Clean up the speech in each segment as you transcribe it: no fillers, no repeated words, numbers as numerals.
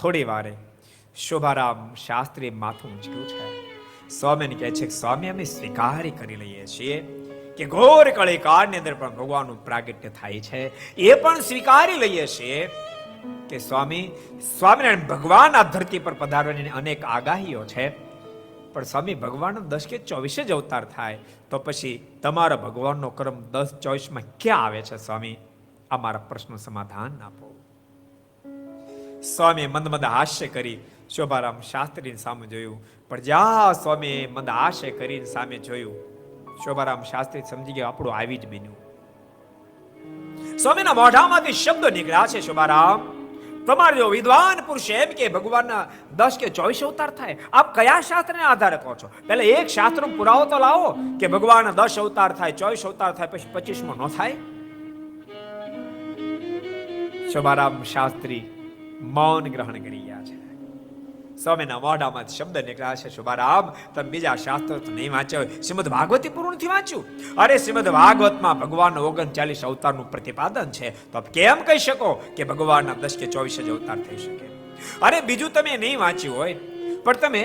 થોડી વારે શોભારામ શાસ્ત્રી માથું ઊંચક્યું છે. સ્વામીને કહે છે કે સ્વામી અમે સ્વીકારી કરી લઈએ છીએ કે ઘોર કળી કાળની અંદર પણ ભગવાનનું પ્રાગટ્ય થાય છે. એ પણ સ્વીકારી લઈએ છીએ કે સ્વામિનારાયણ ભગવાન આ ધરતી પર પધારવાની અનેક આગાહીઓ છે. પણ સ્વામી ભગવાન 10 કે 24 જ અવતાર થાય તો પછી તમારા ભગવાનનો કર્મ 10-24 ક્યાં આવે છે સ્વામી? આ મારા પ્રશ્નનું સમાધાન આપો. સ્વામી મંદ હાસ્ય કરી શોભારામ શાસ્ત્રીની સામે જોયું. પણ જ્યાં સ્વામી મંદ હાસ્ય કરીને સામે જોયું, શોભારામ શાસ્ત્રી સમજી ગયા આપણું આવી જ બન્યું. સ્વામીના મોઢામાંથી શબ્દો નીકળ્યા છે, શોભારામ તમારે જો વિદ્વાન પુરુષ એમ કે ભગવાનના 10 કે 24 અવતાર થાય, આપ કયા શાસ્ત્રને આધારે કહો છો? પહેલા એક શાસ્ત્રનો પુરાવો તો લાવો કે ભગવાનના 10 અવતાર થાય, 24 અવતાર થાય, પછી 25મો ન થાય. શોભારામ શાસ્ત્રી મૌન ગ્રહણ કરી ગયા છે. સ્વામીના મોઢામાં શબ્દ નીકળ્યા છે, શોભારામ તમે બીજા શાસ્ત્રો તો નહીં વાંચ્યા હોય, શ્રીમદ ભાગવતી પૂરું નથી વાંચ્યું? અરે શ્રીમદ ભાગવતમાં ભગવાનના 39 અવતારનું પ્રતિપાદન છે, તો આપ કેમ કહી શકો કે ભગવાનના 10 કે 24 જ અવતાર થઈ શકે? અરે બીજું તમે નહીં વાંચ્યું હોય, પણ તમે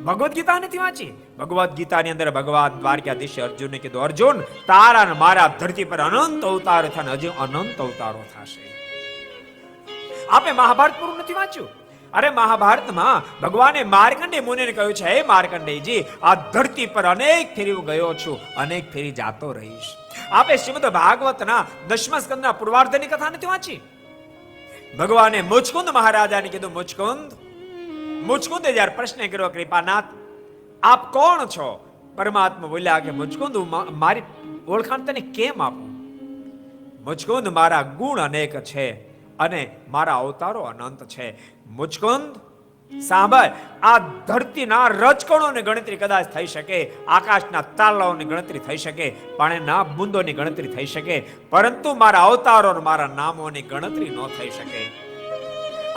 ભગવદ્ ગીતા નથી વાંચી? ભગવદ્ ગીતાની અંદર ભગવાન દ્વારકાધીશે અર્જુનને કીધું, અર્જુન તારા ને મારા ધરતી પર અનંત અવતાર થાય, હજી અનંત અવતારો થશે. આપે મહાભારત પૂરું નથી વાંચ્યું? અરે મહાભારતમાં ભગવાને માર્કંડેય મુનિને કહ્યું છે, હે માર્કંડેયજી આ ધરતી પર અનેક ફેરી ગયો છું, અનેક ફેરી જાતો રહીશ. આપે શ્રીમદ ભાગવતના 10મા સ્કંદના પૂર્વાર્ધની કથા નથી વાંચી? ભગવાને મુચકુંદ મહારાજાને કીધું, મુચકુંદે જ્યારે પ્રશ્ન કર્યો, કૃપાનાથ આપ કોણ છો? પરમાત્મા બોલ્યા કે મુચકુંદ મારી ઓળખાણ તને કેમ આપું? મુચકુંદ મારા ગુણ અનેક છે અને મારા અવતારો અનંત છે. મુચકુંદ સાંભળ, આ ધરતીના રજકણોની ગણતરી કદાચ થઈ શકે, આકાશના તાલાઓની ગણતરી થઈ શકે, પાણીના બુંદોની ગણતરી થઈ શકે, પરંતુ મારા અવતારો મારા નામોની ગણતરી ન થઈ શકે.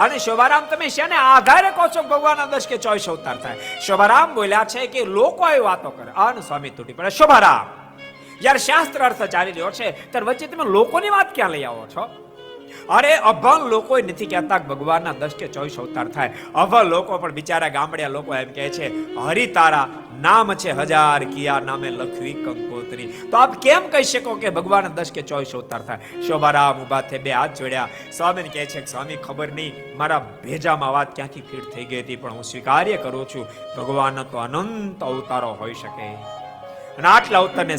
અને શોભારામ તમે શેને આધારે કહો છો ભગવાનના 10 કે 24 અવતાર થાય? શોભારામ બોલ્યા છે કે લોકો એ વાતો કરે. અને સ્વામી તૂટી પડે. શોભારામ જ્યારે શાસ્ત્ર અર્થ ચાલી રહ્યો છે ત્યારે વચ્ચે તમે લોકોની વાત ક્યાં લઈ આવો છો? અરે અભણ લોકો નથી કહેતા ભગવાનના 10 કે 24 અવતાર થાય. અભણ લોકો પણ બિચારા ગામડિયા લોકો એમ કહે છે, હરિ તારા નામ છે 1000 કિયા નામે લખવી કંકોત્રી. તો આપ કેમ કહી શકો કે ભગવાનના 10 કે 24 અવતાર થાય? શોભારામ ઉભા થઈ 2 હાથ જોડ્યા. સ્વામીને કહે છે કે સ્વામી ખબર નહીં મારા ભેજામાં વાત ક્યાંથી ફીટ થઈ ગઈ હતી, પણ હું સ્વીકાર્ય કરું છું ભગવાનના તો અનંત અવતારો હોઈ શકે અને આટલા અવતારને